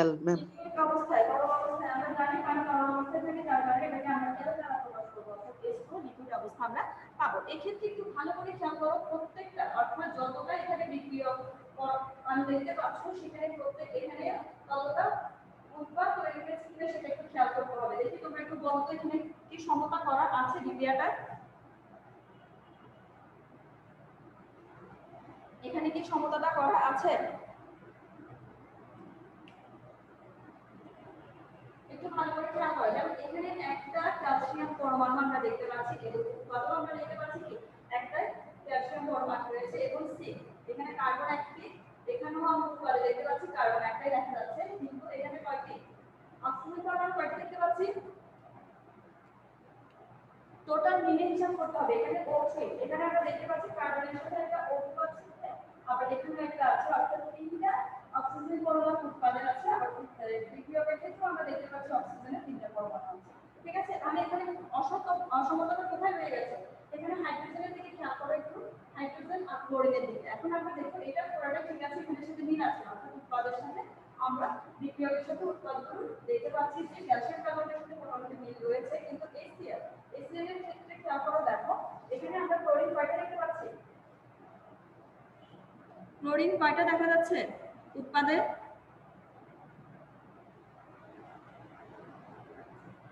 L ma'am. লিকুইড অবস্থায়, তরল অবস্থায় আমরা জানি পানি তরল অবস্থায় থাকে, যার কারণে এটাকে আমরা L দ্বারা প্রকাশ করব, অর্থাৎ H2O লিকুইড অবস্থা আমরা পাবো। এই ক্ষেত্রে একটু ভালো করে খেয়াল করো, প্রত্যেকটা অর্থাৎ যতটা এখানে বিক্রিয়ক আমি দেখতে পাচ্ছ সেখানে প্রত্যেক এখানে ততটা উৎপাদ তৈরি হয়েছে কিনা সেটা একটু খেয়াল করতে হবে। দেখি তোমরা একটু বলো তো এখানে কি সমতা করা আছে বিক্রিয়াটা? এখানে কি সমতাটা করা আছে? একটু ভালো করে খেয়াল করো। যেমন এখানে একটা ক্যালসিয়াম পরমাণু আমরা দেখতে পাচ্ছি, এবং উৎপাদন আমরা দেখতে পাচ্ছি কি একটা ক্যালসিয়াম পরমাণু রয়েছে এবং সি, এখানে কার্বন একটি, এখানেও আমরা উৎপাদন দেখতে পাচ্ছি কার্বন একটাই দেখা যাচ্ছে, কিন্তু এখানে কয়টি অক্সিজেন পরমাণু কয়টি দেখতে পাচ্ছি? টোটাল মিলে হিসাব করতে হবে। এখানে O3, এখানে আমরা দেখতে পাচ্ছি কার্বনের সাথে একটা O আছে, আবার এখানে একটা আছে, অর্থাৎ তিনটা অক্সিজেন পরমাণু উৎপাদন আছে। আবার বিক্রিয়কের ক্ষেত্রে আমরা দেখতে পাচ্ছি অক্সিজেনের তিনটা পরমাণু আছে, ঠিক আছে। তাহলে এখানে অসমতাটা কোথায় হয়ে গেছে? এখানে হাইড্রোজেনের দিকে খেয়াল করো একটু, হাইড্রোজেন আর ক্লোরিনের দিকে। এখন আমরা দেখো এটা পুরোটা ঠিক আছে, এখানে সাথে মিল আছে, অর্থাৎ উৎপাদনের সাথে আমরা বিক্রিয়কের সাথে উৎপাদন দেখতে পাচ্ছি যে ক্যালসিয়াম কার্বনের সাথে মোটামুটি মিল রয়েছে, কিন্তু HCl এর ক্ষেত্রে খেয়াল করো, দেখো এখানে আমরা ক্লোরিন কয়টা দেখতে পাচ্ছি? ক্লোরিন কয়টা দেখা যাচ্ছে উৎপাদে?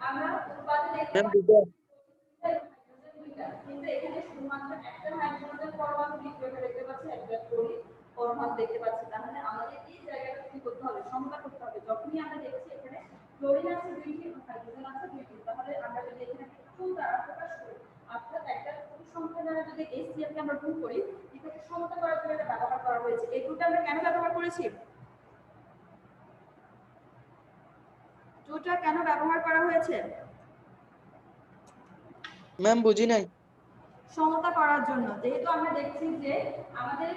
আমরা উৎপাদে দেখতে পাচ্ছি কিন্তু এখানে শুধুমাত্র একটা হাইড্রোজেন পরমাণু বিক্রিয়কে দেখতে পাচ্ছি, একটা ক্লোরিন পরমাণু দেখতে পাচ্ছি। তাহলে আমাদের এই জায়গাটা কি করতে হবে? সমতা করতে হবে। যখনই আমরা দেখছি এখানে ক্লোরিন আছে দুইটি, হাইড্রোজেন আছে দুইটি, তাহলে আমরা যদি এখানে টু দ্বারা প্রকাশ করি, অর্থাৎ একটা সংখ্যা দ্বারা যদি HCl কে আমরা গুণ করি, এটাকে সমতা করার জন্য এটা ব্যবহার করা হয়েছে। এই টুটা আমরা কেন ব্যবহার করেছি? টুটা কেন ব্যবহার করা হয়েছে ম্যাম? বুঝি নাই। সমতা করার জন্য। যেহেতু আমরা দেখছি যে আমাদের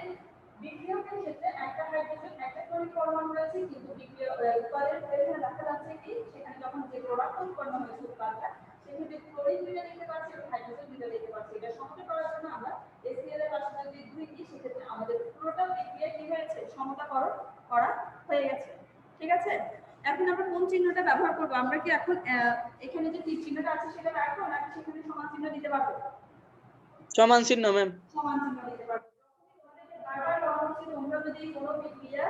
বিক্রিয়কের ক্ষেত্রে একটা হাইড্রোজেন একটা ক্লোরিন পরমাণু রয়েছে, কিন্তু উৎপাদের এখানে দেখা যাচ্ছে কি সেখানে যখন যে প্রোডাক্ট উৎপন্ন হয়েছে উৎপাদটা, সেক্ষেত্রে ক্লোরিন দুইটা দেখতে পাচ্ছি এবং হাইড্রোজেন দুইটা দেখতে পাচ্ছি। এটা সমতা করার জন্য আমরা HCl এর পাশে যদি 2 দিই, সেক্ষেত্রে আমাদের পুরোটা বিক্রিয়া কি হয়েছে? সমতাকরণ করা হয়ে গেছে, ঠিক আছে। এখন আমরা কোন চিহ্নটা ব্যবহার করব? আমরা কি এখন এখানে যে তীর চিহ্নটা আছে সেটা রাখবো নাকি সেখানে সমান চিহ্ন দিতে পারবো? সমান চিহ্ন ম্যাম। সমান চিহ্ন দিতে পারবো। বারবার বলা হচ্ছে তোমরা যদি কোনো বিক্রিয়া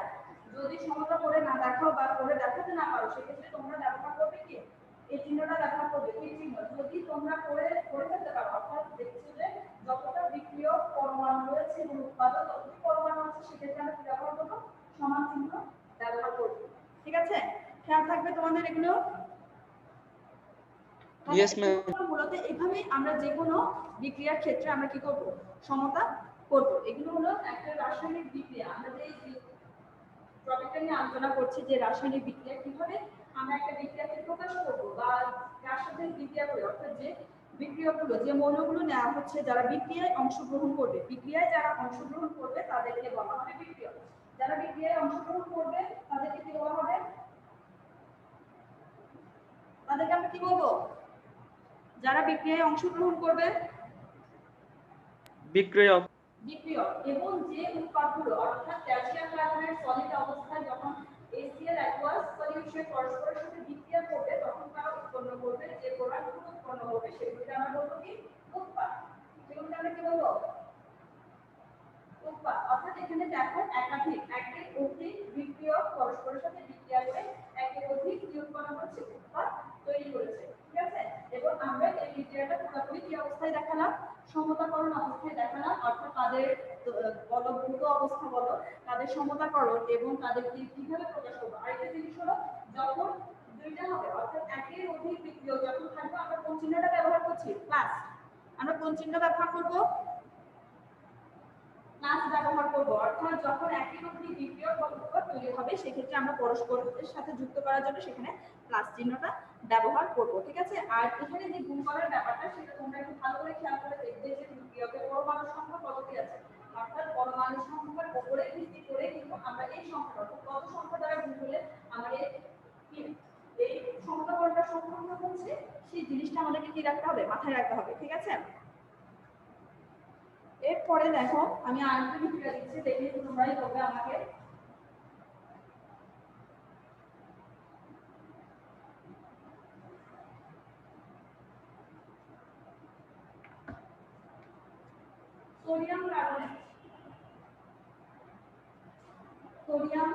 যদি সমতা করে না দেখাও বা করে দেখাতে না পারো, সেক্ষেত্রে তোমরা ব্যবহার করবে কি এই চিহ্নটা ব্যবহার করবে, এই চিহ্ন। যদি তোমরা করে ফেলতে পারো, অর্থাৎ দেখছো যে যতটা বিক্রিয়ক পরমাণু রয়েছে এবং উৎপাদক ততটি পরমাণু আছে, সেক্ষেত্রে আমরা কি ব্যবহার করবো? সমান চিহ্ন ব্যবহার করবো, ঠিক আছে। খেয়াল থাকবে তোমাদের এগুলো। Yes ma'am. মূলত এইভাবেই আমরা যে কোনো বিক্রিয়ার ক্ষেত্রে আমরা কি করব? সমতা করব। এগুলো হলো একটা রাসায়নিক বিক্রিয়া। আমরা যে টপিকটা নিয়ে আলোচনা করছি যে রাসায়নিক বিক্রিয়া কিভাবে আমরা একটা বিক্রিয়াকে প্রকাশ করব বা কার সাথে বিক্রিয়া করি, অর্থাৎ যে বিক্রিয়কগুলো যে মৌলগুলো নেওয়া হচ্ছে যারা বিক্রিয়ায় অংশগ্রহণ করবে, বিক্রিয়ায় যারা অংশগ্রহণ করবে তাদেরকে বলা হবে বিক্রিয়ক। যারা বিক্রিয়ায় অংশগ্রহণ করবে তাদেরকে কি বলা হবে? তাদেরকে আমরা কি বলবো? যারা বিক্রিয়ায় অংশগ্রহণ করবে বিক্রিয়ক। বিক্রিয়ক এবং যে উৎপাদগুলো অর্থাৎ ক্যালসিয়াম কার্বনেট সলিড অবস্থায় যখন HCl অ্যাকুয়াস সলিউশন পরস্পরের সাথে বিক্রিয়া করবে তখন তারা উৎপন্ন করবে যে প্রোডাক্টগুলো উৎপন্ন হবে সেগুলোকে আমরা বলবো কি উৎপাদ। সেগুলোকে আমরা কি বলবো উৎপাদ। অর্থাৎ এখানে দেখো একের অধিক বিক্রিয়ক পরস্পরের সাথে বিক্রিয়া করে একের অধিক কি উৎপন্ন করছে উৎপাদ তৈরি করেছে, ঠিক আছে। এবং আমরা এই বিক্রিয়াটা পুরোপুরি কি অবস্থায় দেখালাম সমতাকরণ অবস্থায় দেখালাম, অর্থাৎ তাদের বলভূত অবস্থা বলো তাদের সমতাকরণ এবং তাদের কিভাবে প্রকাশ করবো। আরেকটা জিনিস হলো যখন দুইটা হবে অর্থাৎ একের অধিক বিক্রিয়ক যখন থাকবে আমরা কোন চিহ্নটা ব্যবহার করছি প্লাস, আমরা কোন চিহ্ন ব্যবহার করব প্লাস ব্যবহার করব, অর্থাৎ যখন একের অধিক বিক্রিয়ক বা উৎপাদ তৈরি হবে সেক্ষেত্রে আমরা পরস্পরের সাথে যুক্ত করার জন্য সেখানে প্লাস চিহ্নটা ব্যবহার করব, ঠিক আছে। আর এখানে যে গুণ করার ব্যাপারটা সেটা তোমরা একটু ভালো করে খেয়াল করে দেখবে যে বিক্রিয়কের পরমাণু সংখ্যা কতটি আছে, অর্থাৎ পরমাণু সংখ্যার উপরে ভিত্তি করে কিন্তু আমরা এই সংখ্যাটা কত সংখ্যা দ্বারা গুণ করলে আমাদের এই সংখ্যাটা সম্পূর্ণ হচ্ছে সেই জিনিসটা আমাদেরকে কি রাখতে হবে মাথায় রাখতে হবে, ঠিক আছে। এরপরে দেখো আমি আরেকটা বিক্রিয়া দিচ্ছি, দেখে তোমরাই বলবে আমাকে। সোডিয়াম কার্বনেট, সোডিয়াম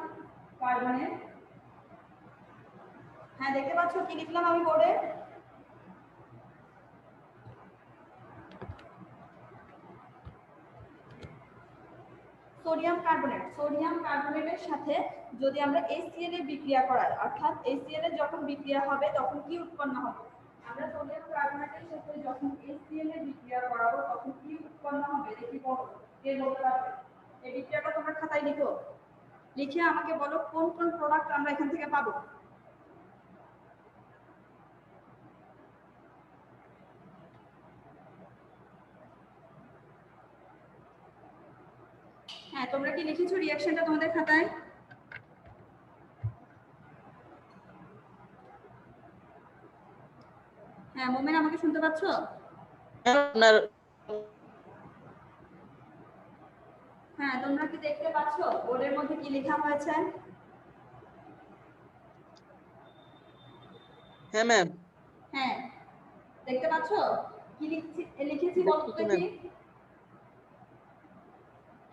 কার্বনেট, হ্যাঁ দেখতে পাচ্ছ কি লিখলাম আমি বোর্ডে, সোডিয়াম কার্বনেট। সোডিয়াম কার্বনেটের সাথে যদি আমরা HCl এর বিক্রিয়া করাই, অর্থাৎ HCl এর যখন বিক্রিয়া হবে তখন কি উৎপন্ন হবে, আমরা সোডিয়াম কার্বনেটের সাথে যখন HCl এর বিক্রিয়া করাবো তখন কি উৎপন্ন হবে দেখি বলো, কে বলতে পারবে। এই বিক্রিয়াটা তোমরা খাতায় লিখো, লিখে আমাকে বলো কোন কোন প্রোডাক্ট আমরা এখান থেকে পাবো। হ্যাঁ তোমরা কি লিখেছো রিঅ্যাকশনটা তোমাদের খাতায়? হ্যাঁ মোমেন আমাকে শুনতে পাচ্ছো? আপনার হ্যাঁ তোমরা কি দেখতে পাচ্ছো বোর্ডের মধ্যে কি লেখা হয়েছে? হ্যাঁ ম্যাম। হ্যাঁ দেখতে পাচ্ছো কি লিখেছি বলো তো দেখি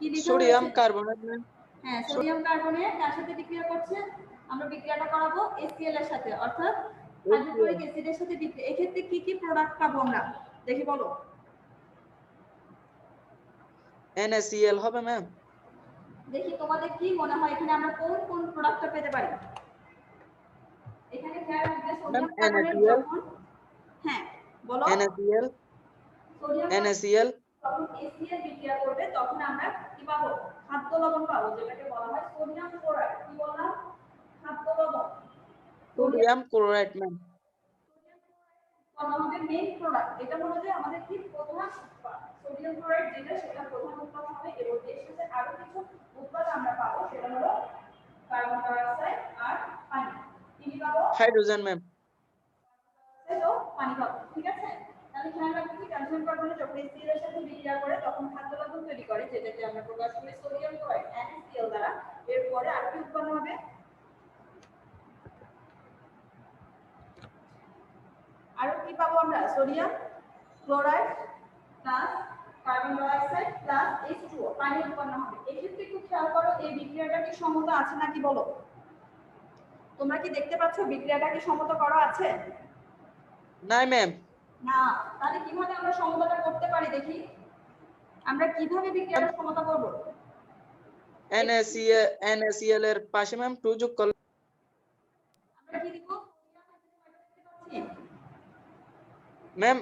কি লেখা সোডিয়াম হয়েছে? Carbonate ma'am. হ্যাঁ সোডিয়াম কার্বনেট কার সাথে বিক্রিয়া করছে, আমরা বিক্রিয়াটা করাবো HCl এর সাথে, অর্থাৎ হাইড্রোক্লোরিক অ্যাসিডের সাথে বিক্রিয়া। এক্ষেত্রে কি কি প্রোডাক্ট পাবো আমরা দেখি বলো। NaCl হবে ম্যাম। দেখি তোমাদের কি মনে হয় এখানে আমরা কোন কোন প্রোডাক্টটা পেতে পারি। এখানে খেয়াল রাখবে সোডিয়াম কার্বনেট যখন, হ্যাঁ বলো NaCl সোডিয়াম যখন HCl বিক্রিয়া করবে তখন আমরা কি পাবো খাদ্য লবণ পাবো, যেটাকে বলা হয় সোডিয়াম ক্লোরাইড। কি বললাম খাদ্য লবণ, সোডিয়াম ক্লোরাইড ম্যাম। আমাদের মেইন প্রোডাক্ট, এটা হলো যে আমাদের কি প্রধান উৎপাদ সোডিয়াম ক্লোরাইড, যেটা সেটা প্রধান উৎপাদ হবে এবং এর সাথে আরো কিছু উৎপাদ আমরা পাবো, সেটা হলো কার্বন ডাই অক্সাইড আর পানি। কি পাবো হাইড্রোজেন ম্যাম। তো পানি পাবো, ঠিক আছে। তাহলে খেয়াল রাখবে কি ক্যালসিয়াম কার্বনেট যখন HCl এর সাথে বিক্রিয়া করে তখন খাদ্য লবণ তৈরি করে, যেটাকে আমরা প্রকাশ করি সোডিয়াম ক্লোরাইড NaCl দ্বারা। এরপরে আর কি উৎপন্ন হবে আর কি পাবো আমরা sodium chloride plus carbon die oxide plus H2O পানি উৎপন্ন হবে। এক্ষেত্রে একটু খেয়াল করো এই বিক্রিয়াটা কি সমতা আছে নাকি বলো। তোমরা কি দেখতে পাচ্ছ বিক্রিয়াটা কি সমতা করা আছে? নাই ম্যাম। না, তাহলে কিভাবে আমরা সমতাটা করতে পারি দেখি, আমরা কিভাবে বিক্রিয়াটা সমতা করব? NaCl এর পাশে ম্যাম 2 যোগ করলে আমরা কি দিব ম্যাম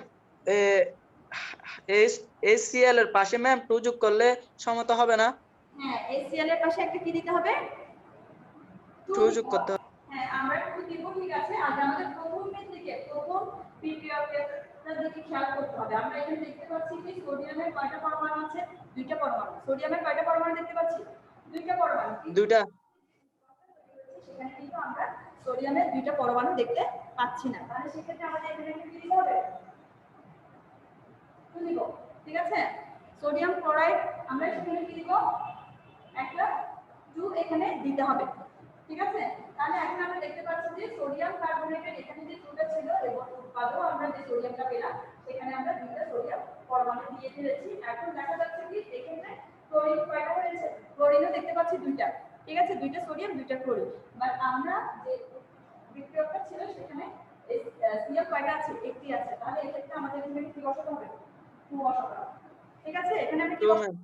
HCl এর পাশে ম্যাম 2 যোগ করলে সমতা হবে না? হ্যাঁ HCl এর পাশে একটা কি দিতে হবে 2 যোগ করতে হবে। হ্যাঁ আমরা একটু দিব, ঠিক আছে। আজ আমাদের প্রথমের দিকে প্রথম বিক্রিয়াটার দিকে খেয়াল করতে হবে। আমরা এখানে দেখতে পাচ্ছি কি সোডিয়ামের কয়টা পরমাণু আছে, দুইটা পরমাণু। সোডিয়ামের কয়টা পরমাণু দেখতে পাচ্ছি, দুইটা পরমাণু। দুইটা। সেখানে কিন্তু আমরা সোডিয়ামের দুইটা পরমাণু দেখতে পাচ্ছি না, তাহলে সেক্ষেত্রে আমাদের এখানে কি দিতে হবে 2 দিব, ঠিক আছে। সোডিয়াম ক্লোরাইড আমরা সেখানে কি দিব, একটা 2 এখানে দিতে হবে, ঠিক আছে। তাহলে এখন আমরা দেখতে পাচ্ছি যে সোডিয়াম কার্বনেটের এখানে যে 2টা ছিল এবং উৎপাদও আমরা যে সোডিয়ামটা পেলাম সেখানে আমরা 2টা সোডিয়াম পরমাণু দিয়ে ফেলেছি। এখন দেখা যাচ্ছে কি এখানে ক্লোরিন কয়টা হয়েছে, ক্লোরিনও দেখতে পাচ্ছি 2টা, ঠিক আছে, 2টা সোডিয়াম 2টা ক্লোরিন। বাট আমরা যে বিক্রিয়কটা ছিল সেখানে সিএল কয়টা আছে, একটি আছে। তাহলে এই ক্ষেত্রে আমাদের এখানে কি বসাতে হবে, 2 বসাতে হবে, ঠিক আছে। এখানে আমরা কি 2 ম্যাম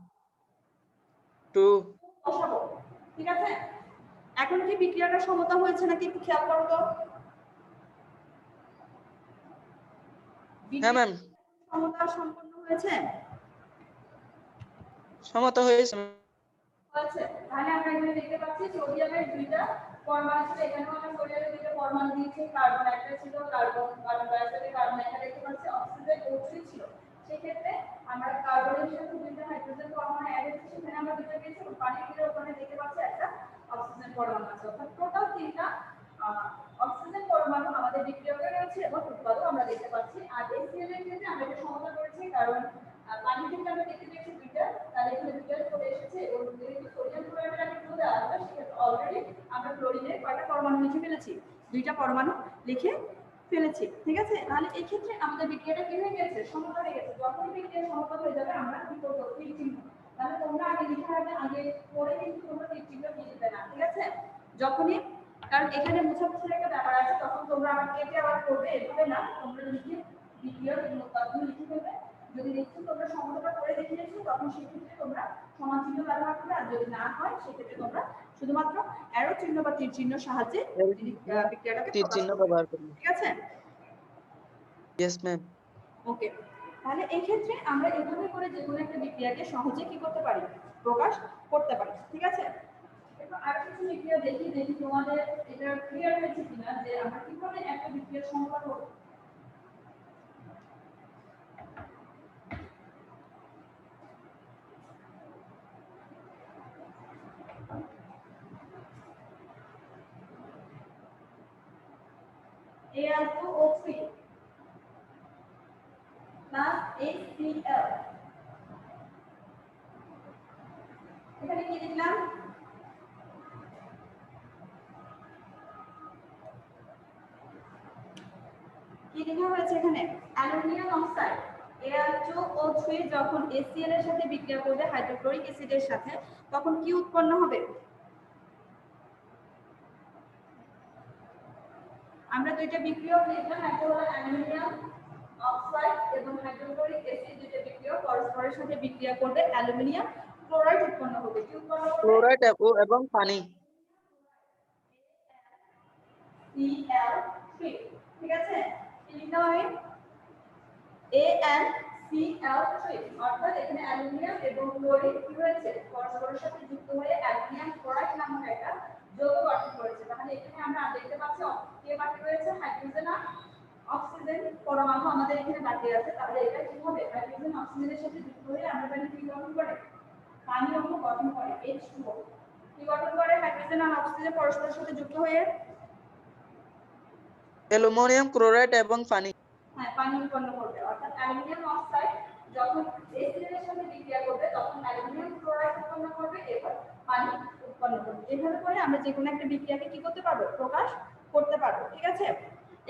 2 বসাবো, ঠিক আছে। এখন কি বিক্রিয়াটা সমতা হয়েছে নাকি একটু খেয়াল করো তো। হ্যাঁ ম্যাম সমতা সম্পন্ন হয়েছে, সমতা হয়েছে হয়েছে। তাহলে আমরা এখানে দেখতে পাচ্ছি সোডিয়ামের 2টা পরমাণু ছিল, এখানেও আমরা সোডিয়ামের 2টা পরমাণু দিয়েছি, কার্বন একটা ছিল, কার্বন ডাইঅক্সাইডের কার্বন একটা দেখতে পাচ্ছি, অক্সিজেন O3 ছিল। সেই ক্ষেত্রে আমরা কার্বনের সাথে 2টা হাইড্রোজেন পরমাণু অ্যাড হয়েছে, সেখানে আমরা 2টা পেয়েছি। পানির ওখানে দেখতে পাচ্ছি একটা অক্সিজেন পরমাণু আছে, অর্থাৎ টোটাল 3টা অক্সিজেন পরমাণু আমাদের বিক্রিয়কে রয়েছে এবং উৎপাদও আমরা দেখতে পাচ্ছি। আর HCl এর ক্ষেত্রে আমরা এটা সমতা করেছি কারণ পানির ক্ষেত্রে আমরা দেখতে পেয়েছি 2টা, তাহলে এখানে 2টা চলে এসেছে এবং যেহেতু সোডিয়াম ক্লোরাইডের আগে 2 দেওয়া আছে সেক্ষেত্রে অলরেডি আমরা ক্লোরিনের কয়টা পরমাণু লিখে ফেলেছি, 2টা পরমাণু লিখে ফেলেছি, ঠিক আছে। তাহলে এই ক্ষেত্রে আমাদের বিক্রিয়াটা কি হয়ে গেছে, সমতা হয়ে গেছে। যখনই বিক্রিয়া সমতা হয়ে যাবে আমরা কি করব, তীর চিহ্ন। তাহলে তোমরা আগে লিখে রাখবে, আগে পড়ে কিন্তু তোমরা তীর চিহ্ন দিয়ে দিবে না, ঠিক আছে। যখনই, কারণ এখানে মুছামুছির একটা ব্যাপার আছে, তখন তোমরা আবার কেটে আবার করবে, এভাবে না, তোমরা লিখে বিক্রিয়ার উৎপাদন লিখে ফেলবে। যদি দেখছো তোমরা সমতাটা করে দেখে নিয়েছো তখন সেক্ষেত্রে তোমরা সমান চিহ্ন ব্যবহার করবে, আর যদি না হয় সেক্ষেত্রে তোমরা শুধুমাত্র অ্যারো চিহ্ন বা তীর চিহ্ন সাহায্যে বিক্রিয়াটাকে তীর প্রকাশ চিহ্ন করবে, ব্যবহার করুন। ঠিক আছে। ইয়েস ম্যাম ওকে, তাহলে এই ক্ষেত্রে আমরা এভাবে করে যে কোনো একটা বিক্রিয়াকে সহজে কি করতে পারি, প্রকাশ করতে পারি, ঠিক আছে। এরপর আর কিছু বিক্রিয়া দেখি তোমাদের এটা ক্লিয়ার হয়েছে কিনা যে আমরা কিভাবে একটা বিক্রিয়ার সংখ্যা করব। Al2O3 plus HCl, এখানে কি লিখলাম, কি লেখা হয়েছে এখানে, অ্যালুমিনিয়াম অক্সাইড Al2O3 যখন HCl এর সাথে বিক্রিয়া করবে হাইড্রোক্লোরিক অ্যাসিডের সাথে তখন কি উৎপন্ন হবে, আমরা 2টা বিক্রিয়ক লিখলাম, একটা হলো অ্যালুমিনিয়াম অক্সাইড এবং হাইড্রোক্লোরিক অ্যাসিড, 2টা বিক্রিয়ক পরস্পরের সাথে বিক্রিয়া করবে অ্যালুমিনিয়াম ক্লোরাইড উৎপন্ন হবে। কি উৎপন্ন হবে, ক্লোরাইড এবং পানি, Cl3, ঠিক আছে। কি লিখতে হবে, AnCl3, অর্থাৎ এখানে অ্যালুমিনিয়াম এবং ক্লোরিন কি হয়েছে, পরস্পরের সাথে যুক্ত হয়ে অ্যালুমিনিয়াম ক্লোরাইড নামক একটা যৌগ গঠন করেছে। তাহলে এখানে আমরা দেখতে পাচ্ছি কে বাকি রয়েছে, হাইড্রোজেন আর অক্সিজেন পরমাণু আমাদের এখানে বাকি আছে। তাহলে এটা কি হবে, হাইড্রোজেন অক্সিজেনের সাথে যুক্ত হয়ে আমরা পানি কি গঠন করে, পানি অণু গঠন করে, H2O। কি গঠন করে, হাইড্রোজেন আর অক্সিজেন পরস্পরের সাথে যুক্ত হয়ে অ্যালুমিনিয়াম ক্লোরাইড এবং পানি, হ্যাঁ, পানি উৎপন্ন করবে। অর্থাৎ অ্যালুমিনিয়াম অক্সাইড যখন HCl এর সাথে বিক্রিয়া করবে তখন অ্যালুমিনিয়াম ক্লোরাইড উৎপন্ন করবে, এবার পানি উৎপন্ন করবে। এভাবে করে আমরা যে কোনো একটা বিক্রিয়াকে কি করতে পারবো, প্রকাশ করতে পারবো, ঠিক আছে।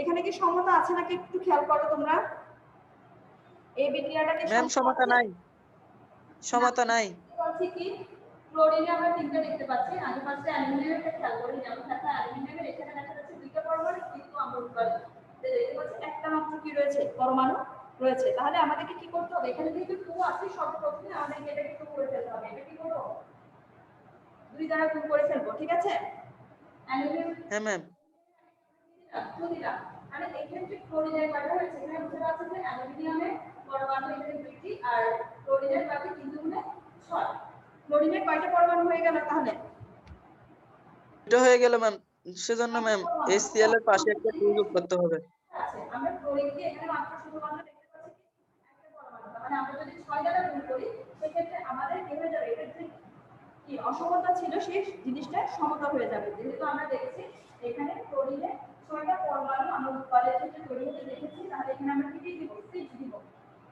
এখানে কি সমতা আছে নাকি একটু খেয়াল করো তোমরা, এই বিক্রিয়াটাকে ম্যাম সমতা নাই, সমতা নাই। বলছি কি, ক্লোরিনে আমরা 3টা দেখতে পাচ্ছি, আগে পাশে অ্যালুমিনিয়ামটা খেয়াল করি, যেমন দেখা অ্যালুমিনিয়ামের এখানে দেখা যাচ্ছে 2টা পরমাণু, কিন্তু আমরা উৎপাদন দেখতে পাচ্ছি একটা মাত্র কি রয়েছে, পরমাণু রয়েছে। তাহলে আমাদেরকে কি করতে হবে, এখানে যেহেতু 2 আছে সর্বপ্রথমে আমাদেরকে এটাকে 2 করে ফেলতে হবে। এটা কি করব, 2 দ্বারা গুণ করে ফেলবো, ঠিক আছে। অ্যালুমিনিয়াম হ্যাঁ ম্যাম 2 দিলাম, মানে এক্ষেত্রে ক্লোরিনের কয়টা হয়েছে, এখানে বুঝতে পারছি যে অ্যালুমিনিয়ামের পরমাণু এখানে 2টি আর ক্লোরিনের বাকি 3 গুণে 6। ক্লোরিনের কয়টা পরমাণু হয়ে গেল তাহলে, এটা হয়ে গেল ম্যাম। সেজন্য ম্যাম HCl এর পাশে একটা 2 যোগ করতে হবে। আছে আমরা ক্লোরিনকে এখানে মাত্র শুধুমাত্র দেখতে পাচ্ছি একটা পরমাণু, মানে আমরা যদি 6 দ্বারা গুণ করি সেক্ষেত্রে আমাদের কি হয়ে যাবে, এটা যে কি অসমতা ছিল সেই জিনিসটা সমতা হয়ে যাবে। যেহেতু আমরা দেখছি এখানে ক্লোরিনে 6টা পরমাণু আমরা উৎপাদনের ক্ষেত্রে তৈরি হতে দেখেছি, তাহলে এখানে আমরা কি দিব, 6 দিব।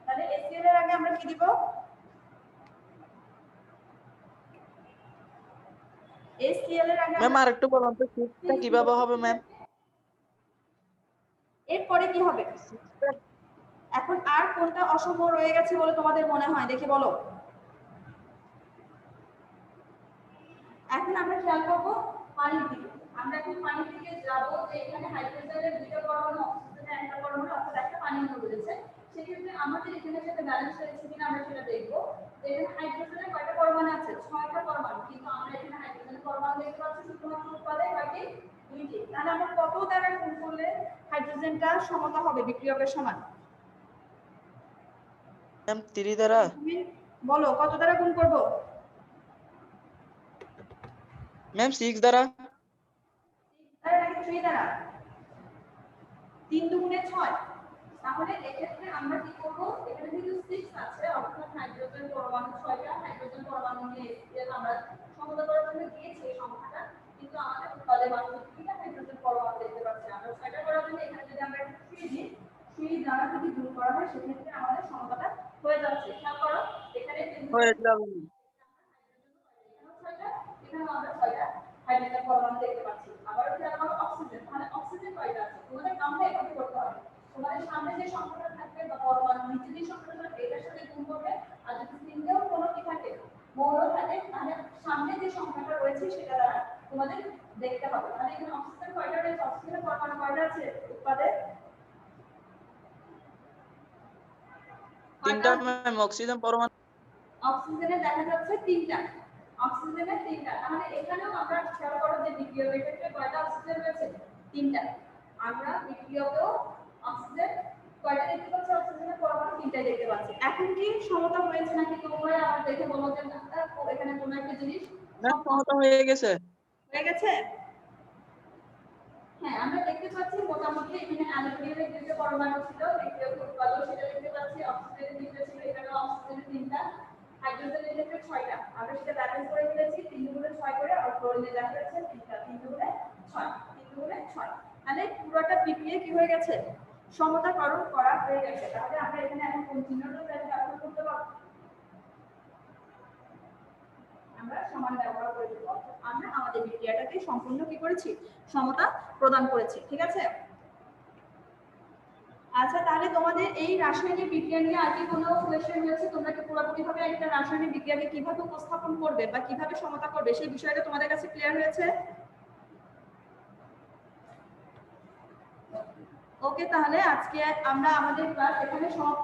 তাহলে HCl এর আগে আমরা কি দিব, HCl এর আগে ম্যাম আরেকটু বলুন তো 6 টা কিভাবে হবে ম্যাম? এরপরে কি হবে? এখন আর কোনটা অসম রয়ে গেছে বলে তোমাদের মনে হয়, দেখি বলো। এখন আমরা খেয়াল করবো পানির দিকে। আমরা এখন পানির দিকে যাব, যে এখানে হাইড্রোজেনের দুটো পরমাণু, অক্সিজেনের একটা পরমাণু, অর্থাৎ একটা পানি অণু রয়েছে। সেক্ষেত্রে আমাদের এখানে সাথে ব্যালেন্স হয়েছে কিনা আমরা সেটা দেখবো। যে এখানে হাইড্রোজেনের কয়টা পরমাণু আছে? 6টা পরমাণু, কিন্তু আমরা এখানে হাইড্রোজেনের পরমাণু দেখতে পাচ্ছি শুধুমাত্র উৎপাদে কয়টি? 2টি। তাহলে আমরা কত দ্বারা গুণ করলে হাইড্রোজেনটা সমতা হবে, বিক্রিয়কের সমান? ম্যাম 3 দ্বারা। তুমি বলো কত দ্বারা গুণ করব? ম্যাম 6 দ্বারা। তাহলে নাকি 3 দ্বারা? 3 দুগুণে 6। তাহলে এক্ষেত্রে আমরা কি করব? এখানে যেহেতু 6 আছে, অর্থাৎ হাইড্রোজেন পরমাণু 6টা, হাইড্রোজেন পরমাণু নিয়ে HCl আমরা সমতা করার জন্য দিয়েছি এই সংখ্যাটা, কিন্তু আমাদের উৎপাদে মাত্র 3টা হাইড্রোজেন পরমাণু দেখতে পাচ্ছি। আমরা 6টা করার জন্য এখানে যদি আমরা 3 দিই, 3 দ্বারা যদি গুণ করা হয় সেক্ষেত্রে আমাদের সমতাটা হয়ে যাচ্ছে। খেয়াল করো, এখানে হয়ে যাবে। এখানে আমরা 6টা হাইড্রোজেন পরমাণু দেখতে পাচ্ছি। আবার খেয়াল করো অক্সিজেন, মানে অক্সিজেন কয়টা আছে? তোমাদের কামটা এভাবে করতে হবে। তোমাদের সামনে যে সংখ্যাটা থাকবে বা পরমাণু নিচে যে সংখ্যাটা থাকবে এটার সাথে গুণ করবে, আর যদি সিঙ্গেল কোনো কি থাকে, মৌল থাকে, তাহলে সামনে যে সংখ্যাটা রয়েছে সেটা দ্বারা তোমাদের দেখতে হবে। তাহলে এখানে অক্সিজেন কয়টা রয়েছে? অক্সিজেনের পরমাণু কয়টা আছে উৎপাদে? 3টা ম্যাম অক্সিজেন পরমাণু। অক্সিজেনে দেখা যাচ্ছে 3টা। অক্সিজেনে 3টা। তাহলে এখানেও আমরা খেয়াল করো যে বিক্রিয়কের ক্ষেত্রে কয়টা অক্সিজেন রয়েছে? 3টা। আমরা বিক্রিয়কেও অক্সিজেন কয়টা দেখতে পাচ্ছি? অক্সিজেনের পরমাণু 3টাই দেখতে পাচ্ছি। এখন কি সমতা হয়েছে নাকি তোমরা আবার দেখে বলো যে এখানে কোনো একটা জিনিস ম্যাম সমতা হয়ে গেছে। হয়ে গেছে? হ্যাঁ, আমরা দেখতে পাচ্ছি মোটামুটি এখানে অ্যালুমিনিয়ামের দুটো পরমাণু ছিল, বিক্রিয়ক উৎপাদন সেটা দেখতে পাচ্ছি। অক্সিজেনের তিনটা ছিল, এখানে অক্সিজেনের 3টা। হাইড্রোজেনের ক্ষেত্রে 6টা। আমরা সেটা ব্যালেন্স করে ফেলেছি 3 গুণে 6 করে, আর ক্লোরিনে দেখা যাচ্ছে 3টা, 3 গুণে 6, 3 গুণে 6। তাহলে পুরোটা বিক্রিয়া কি হয়ে গেছে? সমতাকরণ করা হয়ে গেছে। তাহলে আমরা এখানে এখন কোন চিহ্নটা ব্যবহার করতে পারবো? আমরা সমান ব্যবহার করে দেব। আমরা আমাদের বিক্রিয়াটাকে সম্পূর্ণ কি করেছি? সমতা প্রদান করেছি। ঠিক আছে? আচ্ছা, তাহলে তোমাদের এই রাসায়নিক বিক্রিয়া নিয়ে আর কি কোনো কোশ্চেন রয়েছে? তোমরা কি পুরোপুরিভাবে একটা রাসায়নিক বিক্রিয়াকে কিভাবে উপস্থাপন করবে বা কিভাবে সমতা করবে সেই বিষয়টা তোমাদের কাছে ক্লিয়ার হয়েছে? ওকে, তাহলে আজকে আমরা আমাদের ক্লাস এখানে সমাপ্ত